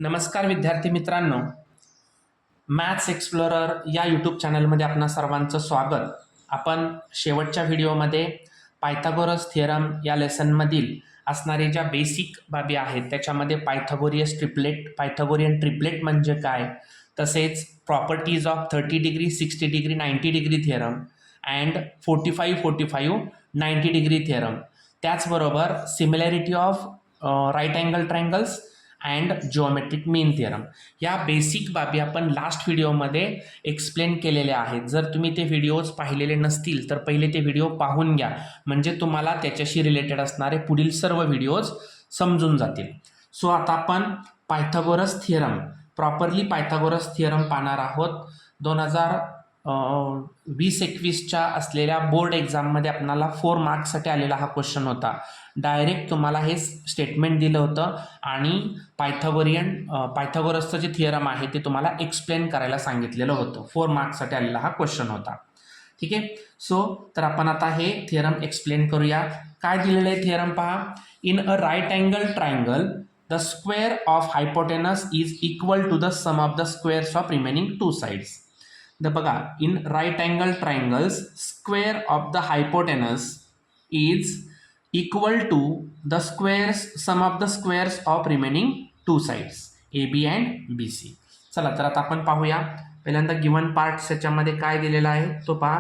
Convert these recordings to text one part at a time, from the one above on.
नमस्कार विद्यार्थी मित्रांनो, मॅथ्स एक्सप्लोरर या यूट्यूब चॅनलमध्ये आपणा सर्वांचं स्वागत. आपण शेवटच्या व्हिडिओमध्ये पायथागोरस थिअरम या लेसनमधील असणारे ज्या बेसिक बाबी आहेत त्याच्यामध्ये पायथागोरियन ट्रिपलेट म्हणजे काय, तसेच properties of 30 degree 60 degree 90 degree theorem and 45 90 degree theorem, त्याचबरोबर similarity of right angle triangles and geometric mean theorem या बेसिक बाबी आपण लास्ट व्हिडिओमध्ये एक्सप्लेन केलेल्या आहेत. जर तुम्ही ते व्हिडिओज पाहिलेले नसतील तर पहिले ते व्हिडिओ पाहून घ्या, म्हणजे तुम्हाला त्याच्याशी रिलेटेड असणारे पुढील सर्व व्हिडिओज समजून जातील. सो आता आपण Pythagoras theorem, properly Pythagoras theorem पाहणार आहोत. 2020-21च्या असलेल्या बोर्ड एक्झाममध्ये आपल्याला 4 मार्क्ससाठी आलेला हा क्वेश्चन होता. डायरेक्ट तुम्हाला हे स्टेटमेंट दिलं होतं आणि पायथागोरसचं जे थिअरम आहे ते तुम्हाला एक्सप्लेन करायला सांगितलेलं होतं. 4 मार्क्ससाठी आलेला हा क्वेश्चन होता. ठीक आहे. सो तर आपण आता हे थिअरम एक्सप्लेन करूया. काय दिलेलं आहे थिअरम पहा. In a right angle triangle the square of hypotenuse is equal to the sum of the squares of remaining two sides. बघा, in right angle triangles square of the hypotenuse is equal to the sum of the squares of remaining two sides AB and BC. चला तर आता आपण पाहूया. पहिल्यांदा given part याच्यामध्ये काय दिलेला आहे तो पहा.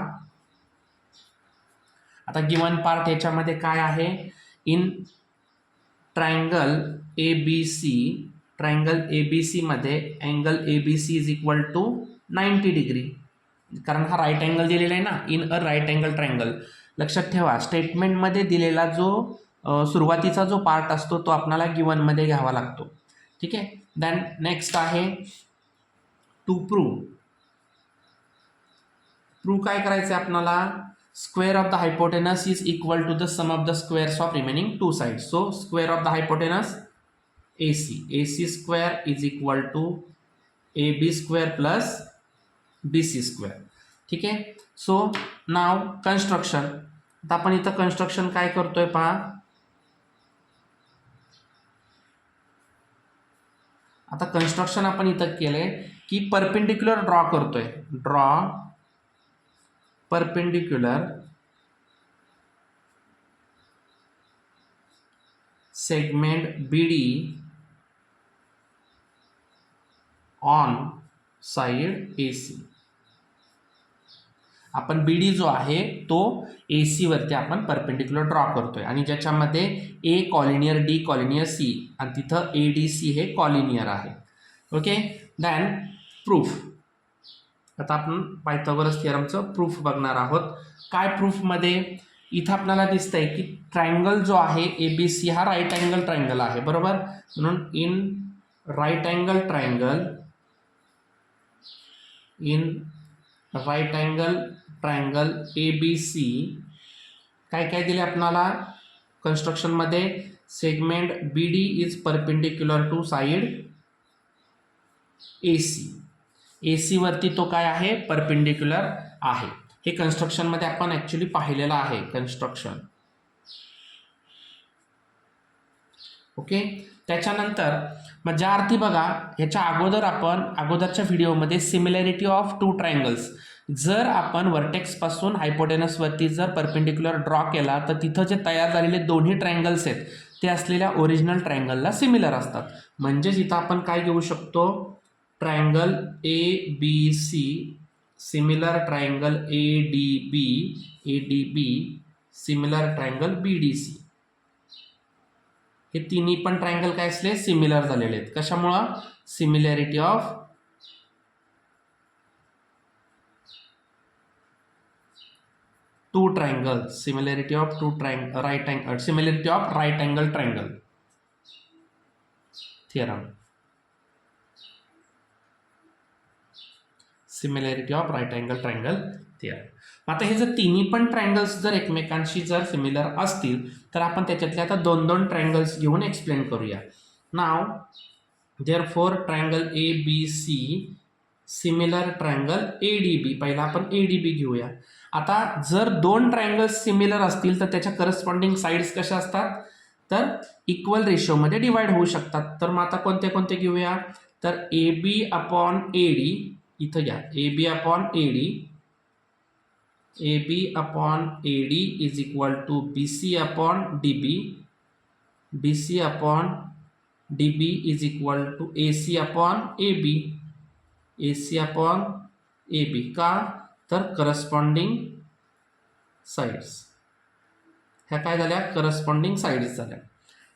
आता गिवन पार्ट याच्यामध्ये काय आहे. इन ट्रायंगल ABC मध्ये angle ABC is equal to 90 degree, कारण हा राईट अँगल दिलेला आहे ना. In a right angle triangle, लक्षात ठेवा स्टेटमेंटमध्ये दिलेला जो सुरुवातीचा जो पार्ट असतो तो आपल्याला गिवनमध्ये घ्यावा लागतो. ठीक आहे. देन नेक्स्ट आहे टू प्रूव्ह काय करायचं आहे आपल्याला. square of the hypotenuse is equal to the sum of the squares of remaining two sides. So square of the hypotenuse AC square is equal to AB square plus BC square. ठीक आहे. So नाव construction. आता आपण इथं construction काय करतोय पहा. आता construction आपण इथं केलंय की परपेंडिक्युलर ड्रॉ करतोय. perpendicular segment BD on side AC. आपण BD जो आहे तो AC वरती आपण परपेंडिक्युलर ड्रॉ करतोय आणि ज्याच्यामध्ये A collinear, D collinear, C आणि तिथं ADC हे कॉलिनियर आहे. ओके. Then proof. आता आपण पायथागोरस थिअरमचं प्रूफ बघणार आहोत. काय प्रूफमध्ये इथं आपल्याला दिसतंय की ट्रायंगल जो आहे ABC हा राईट अँगल ट्रायंगल आहे, बरोबर. म्हणून in right angle triangle ABC काय काय दिले आपल्याला कन्स्ट्रक्शनमध्ये. Segment BD is perpendicular to side AC वरती तो काय आहे, परपेंडिक्युलर आहे. हे कन्स्ट्रक्शनमध्ये आपण ऍक्च्युली पाहिलेलं आहे कन्स्ट्रक्शन. ओके. त्याच्यानंतर मग ज्या अर्थी बघा, ह्याच्या अगोदर आपण अगोदरच्या व्हिडिओमध्ये सिमिलॅरिटी ऑफ टू ट्रायंगल्स, जर आपण वर्टेक्स पासून हायपोटेनस वरती जर परपेंडिक्युलर ड्रॉ केला तर तिथं जे तयार झालेले दोन्ही ट्रायंगल्स आहेत ते असलेल्या ओरिजिनल ट्रायंगलला सिमिलर असतात. म्हणजेच इथं आपण काय घेऊ शकतो, triangle ABC similar triangle ADB similar triangle BDC. हे तिन्ही पण ट्रायंगल काय असले, सिमिलर झालेले आहेत. कशामुळं, similarity of two triangle, similarity of right angle triangle theorem. Similarity of right angle triangle theorem. आता हे जर तिन्ही पण ट्रायंगल्स जर एकमेकांशी जर सिमिलर असतील तर आपण त्याच्यातले आता 2 ट्रायंगल्स घेऊन एक्सप्लेन करूया. नाव therefore triangle ABC similar triangle ADB. पहिला आपण ADB घेऊया. आता जर 2 ट्रायंगल्स सिमिलर असतील तर त्याच्या करस्पॉन्डिंग साइड्स कशा असतात, तर इक्वल रेशोमध्ये डिवाइड होऊ शकतात. तर मग आता कोणते कोणते घेऊया, तर A B upon A D, इथं घ्या A B upon A D, A B upon A D is equal to B C upon D B, B C upon D B is equal to A C upon A B, A C upon A B. का, तर corresponding sides ह्या काय झाल्या, corresponding sides झाल्या.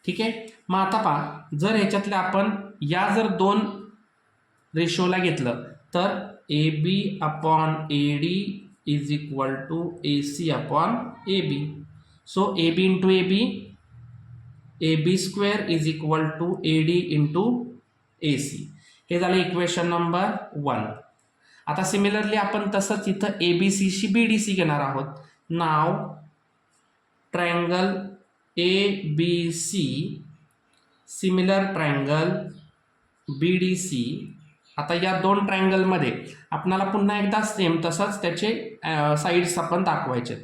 ठीक आहे. मग आता पहा, जर ह्याच्यातल्या आपण या जर दोन रेशोला घेतलं तर A B upon A D is equal to A C upon A B. So A B into A B square is equal to A D into A C. हे झालं इक्वेशन नंबर 1. आता सिमिलरली आपण तसंच इथं A B सीशी B D C घेणार आहोत. नाव triangle A B C similar triangle B D C. आता या दोन ट्रायंगलमध्ये आपल्याला पुन्हा एकदा सेम तसंच त्याचे साईड्स आपण दाखवायचे.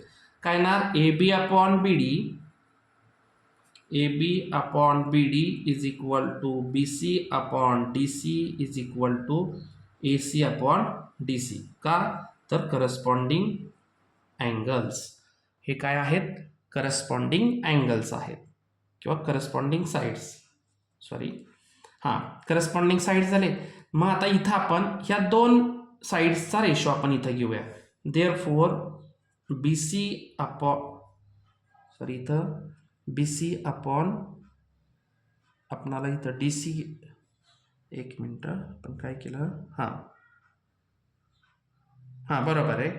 काय ना, A B upon B D, A B upon B D is equal to B C upon D C is equal to A C upon D C. का, तर करस्पॉन्डिंग अँगल्स हे काय आहेत, करस्पॉन्डिंग अँगल्स आहेत किंवा करस्पॉन्डिंग साईड्स, सॉरी हां corresponding sides झाले. मग आता इथं आपण ह्या दोन साईड्सचा रेशो आपण इथं घेऊया. Therefore B C upon, sorry इथं बी सी अपॉन आपणाला इथं डी सी, एक मिनटं आपण काय केलं, हां बरोबर आहे.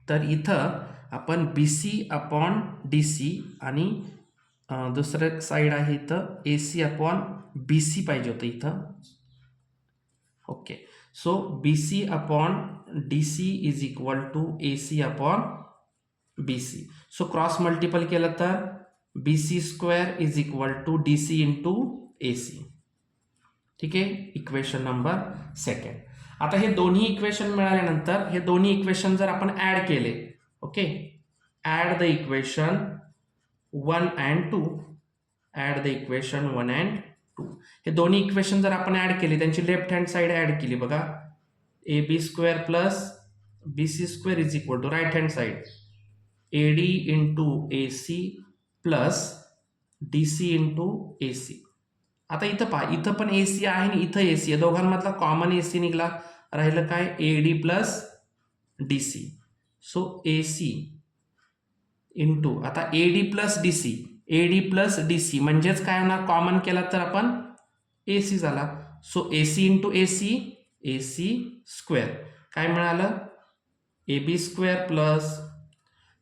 तर इथं आपण B C upon D C आणि दुसरं साईड आहे इथं A C upon B C पाहिजे होतं इथं. Okay, so B C upon D C is equal to A C upon B C. So cross multiple केलं तर B C square is equal to D C into A C. ठीक आहे, equation number 2. आता हे दोन्ही equation मिळाल्यानंतर हे दोन्ही इक्वेशन जर आपण ॲड केले, okay, add the equation 1 and 2, add the equation 1 and 2. हे दोन्ही इक्वेशन जर आपण ॲड केली, त्यांची लेफ्ट हँड साईड ॲड केली, बघा A B square plus B C square is equal to right hand side A D into A C plus D C into A C. आता इथं पहा, इथं पण ए सी आहे आणि इथं ए सी आहे, दोघांमधला कॉमन ए सी निघाला, राहिलं काय A D plus D C. So A C into आता A D plus D C, A D plus D C म्हणजेच काय होणार, कॉमन केला तर आपण ए सी झाला. So A C into A C square. काय मिळालं, A B square plus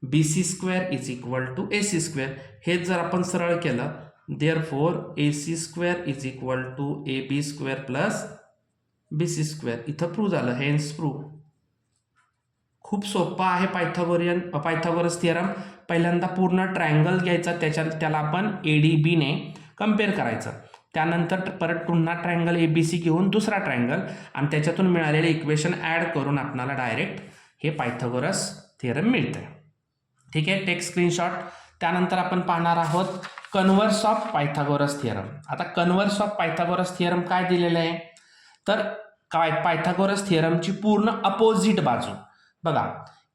B C square is equal to A C square. हेच जर आपण सरळ केलं, therefore A C square is equal to A B square plus B C square. इथं prove झालं, hence prove. खूप सोपा आहे पायथागोरस थिअरम. पहिल्यांदा पूर्ण ट्रायंगल घ्यायचा, त्याला आपण ए डी बीने कम्पेअर करायचं, त्यानंतर परत पुन्हा ट्रायंगल ए बी सी घेऊन दुसरा ट्रायंगल आणि त्याच्यातून मिळालेले इक्वेशन ॲड करून आपल्याला डायरेक्ट हे पायथागोरस थिअरम मिळतं. ठीक आहे, टेक स्क्रीनशॉट. त्यानंतर आपण पाहणार आहोत कन्व्हर्स ऑफ पायथागोरस थिअरम. आता कन्व्हर्स ऑफ पायथागोरस थिअरम काय दिलेलं आहे, तर काय पायथागोरस थिअरमची पूर्ण अपोजिट बाजू बघा.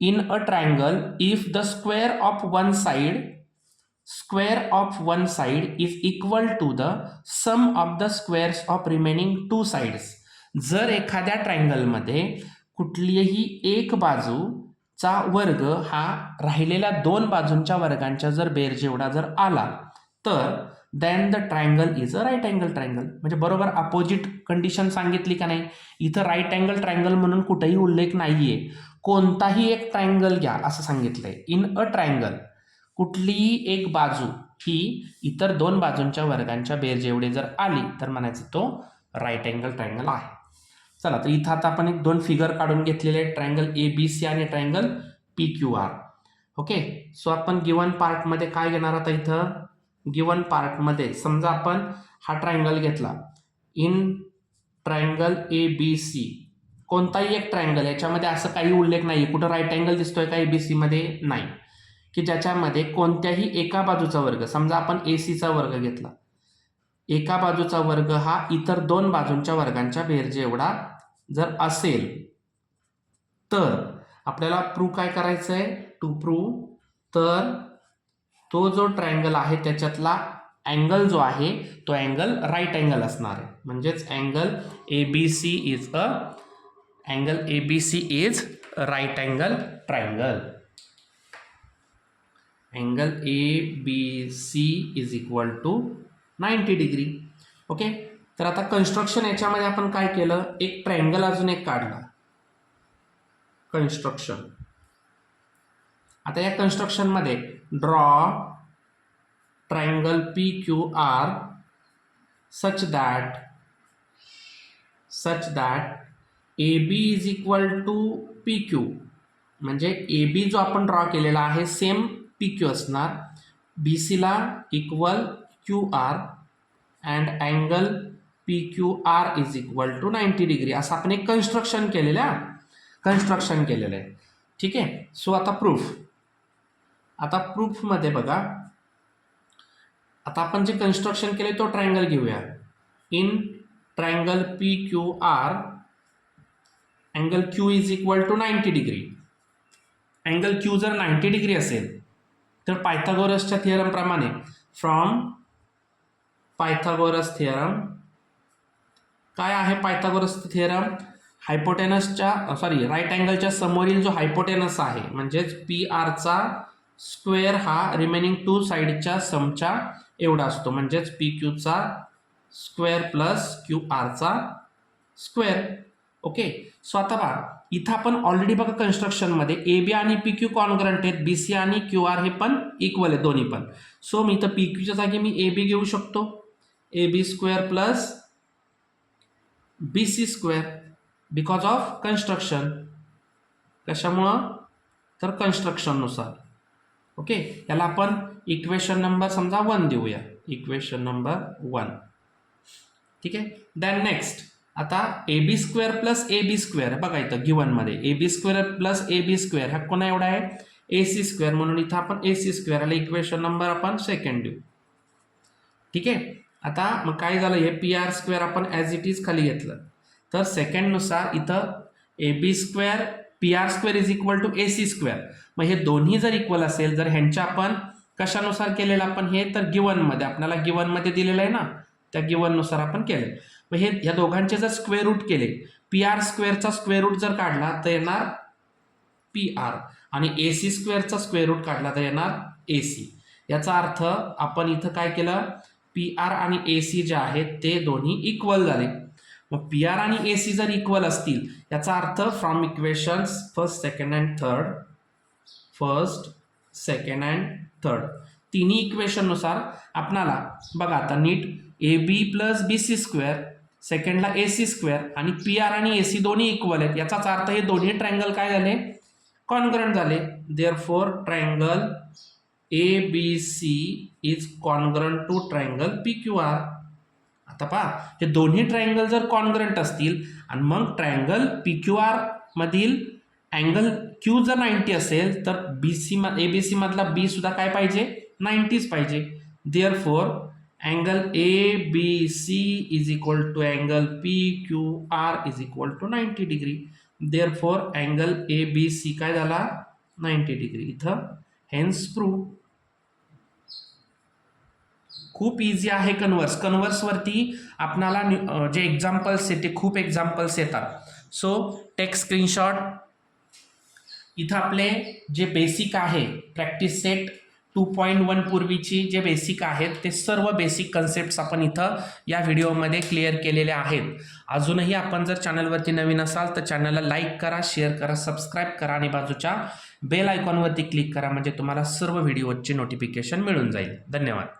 In a triangle if the square of one side is equal to the sum of the squares of remaining 2 sides. जर एखाद्या ट्रायंगलमध्ये कुठलीही एक बाजूचा वर्ग हा राहिलेल्या 2 बाजूंच्या वर्गांच्या जर बेरजेवढा जर आला तर then the triangle is a right angle triangle. म्हणजे बरोबर अपोजिट कंडिशन सांगितली का नाही. इथं राईट अँगल ट्रायंगल म्हणून कुठेही उल्लेख नाहीये, कोणताही एक ट्रायंगल घ्या असं सांगितलंय. इन अ ट्रायंगल कुठलीही एक बाजू ही इतर 2 बाजूंच्या वर्गांच्या बेरजेवढे जर आली तर म्हणायचं तो राईट अँगल ट्रायंगल आहे. चला, तर इथं आता आपण 2 फिगर काढून घेतलेले आहेत, ट्रायंगल ए बी सी आणि triangle P Q R. Okay, so आपण गिवन पार्टमध्ये काय घेणार आता, इथं गिवन पार्टमध्ये समजा आपण हा ट्रायंगल घेतला. In triangle A B C कोणताही एक ट्रायंगल, याच्यामध्ये असं काही उल्लेख नाही कुठं राईट अँगल दिसतोय का ए बी सी मध्ये, नाही. की ज्याच्यामध्ये कोणत्याही एका बाजूचा वर्ग, समजा आपण ACचा वर्ग घेतला, एका बाजूचा वर्ग हा इतर दोन बाजूंच्या वर्गांच्या बेरजे एवढा जर असेल तर आपल्याला प्रूव्ह काय करायचं आहे, टू प्रूव्ह, तर तो जो ट्रायंगल आहे त्याच्यातला अँगल जो आहे तो अँगल राईट अँगल असणार आहे. म्हणजेच angle ABC is right angle triangle. Angle ABC is equal to 90 degree. Okay, तर आता कन्स्ट्रक्शन याच्यामध्ये आपण काय केलं, एक ट्रायंगल अजून एक काढला, कन्स्ट्रक्शन. आता या कन्स्ट्रक्शन मध्ये draw triangle PQR such that AB is equal to PQ. म्हणजे AB जो आपण ड्रॉ केलेला आहे सेम PQ असणार, BC ला equal QR and angle PQR is equal to 90 degree. असं आपण एक कन्स्ट्रक्शन केलेलं आहे. ठीक आहे. सो आता प्रूफ. आता प्रूफमध्ये बघा, आता आपण जे कन्स्ट्रक्शन केले तो ट्रायंगल घेऊया. In triangle PQR angle Q is equal to 90 degree. Angle Q जर 90 डिग्री असेल तर पायथागोरसच्या थिअरम प्रमाणे, फ्रॉम पायथागोरस थिअरम, काय आहे पायथागोरस थिअरम, राईट अँगलच्या समोरील जो हायपोटेनस आहे म्हणजेच PR चा स्क्वेअर हा रिमेनिंग टू साईडच्या समच्या एवढा असतो, म्हणजेच PQ चा स्क्वेअर प्लस QR चा स्क्वेअर. ओके, सो आता बघा इथं आपण ऑलरेडी बघा कन्स्ट्रक्शनमध्ये AB आणि PQ कॉन्ग्रंट आहेत, BC आणि QR हे पण इक्वल आहे दोन्ही पण. सो मी इथं PQच्या जागी मी AB घेऊ शकतो, AB square plus BC square, because of construction. कशामुळं, तर कन्स्ट्रक्शननुसार. ओके, याला आपण इक्वेशन नंबर समजा 1 देऊया, इक्वेशन नंबर 1. ठीक आहे. देन नेक्स्ट, आता AB square plus AB square बघा इथं गिवन मध्ये AB square plus AB square हा कोणा एवढा आहे, AC स्क्वेअर, म्हणून इथं आपण AC स्क्वेअर आला इक्वेशन नंबर आपण सेकंड देऊ. ठीक आहे. आता मग काय झालं, हे PR स्क्वेअर आपण ॲज इट इज खाली घेतलं, तर सेकंडनुसार इथं AB square PR square is equal to AC square. मग हे दोन्ही जर इक्वल असेल, जर ह्यांच्या आपण कशानुसार केलेलं आपण हे, तर गिवनमध्ये आपल्याला गिवनमध्ये दिलेलं आहे ना, त्या गिवननुसार आपण केलं. मग हे ह्या दोघांचे जर स्क्वेअर रूट केले, PR स्क्वेअरचा स्क्वेअर रूट जर काढला तर येणार PR, आणि AC स्क्वेअरचा स्क्वेअर रूट काढला तर येणार AC. याचा अर्थ आपण इथं काय केलं, PR आणि AC जे आहेत ते दोन्ही इक्वल झाले. मग PR आणि AC जर इक्वल असतील याचा अर्थ from equations first second and third तिन्ही इक्वेशननुसार आपणाला बघा आता नीट AB प्लस BC स्क्वेअर, सेकंडला AC स्क्वेअर, आणि PR आणि AC दोन्ही इक्वल आहेत. याचाच अर्थ हे दोन्ही ट्रायंगल काय झाले, कॉन्ग्रंट झाले. Therefore triangle ABC is congruent to triangle PQR. आता पहा, हे दोन्ही ट्रायंगल जर कॉन्ग्रंट असतील आणि मग ट्रायंगल PQR मधील अँगल Q जर 90 असेल तर ABC मधला B सुद्धा काय पाहिजे, 90च पाहिजे. Therefore angle ABC is equal to angle PQR is equal to 90 degree. Therefore angle ABC काय झाला, 90 डिग्री. इथं हेन्स प्रूव्ह. खूप इझी आहे कन्व्हर्सवरती आपणाला जे एक्झाम्पल्स आहेत ते खूप एक्झाम्पल्स येतात. So take screenshot. इथं आपले जे बेसिक आहे प्रॅक्टिस सेट 2.1 पूर्वीची जे बेसिक आहेत ते सर्व बेसिक कन्सेप्ट्स आपण इथं या व्हिडिओमध्ये क्लिअर केलेले आहेत. अजूनही आपण जर चॅनलवरती नवीन असाल तर चॅनलला लाईक करा, शेअर करा, सबस्क्राईब करा आणि बाजूच्या बेल आयकॉनवरती क्लिक करा, म्हणजे तुम्हाला सर्व व्हिडिओचे नोटिफिकेशन मिळून जाईल. धन्यवाद.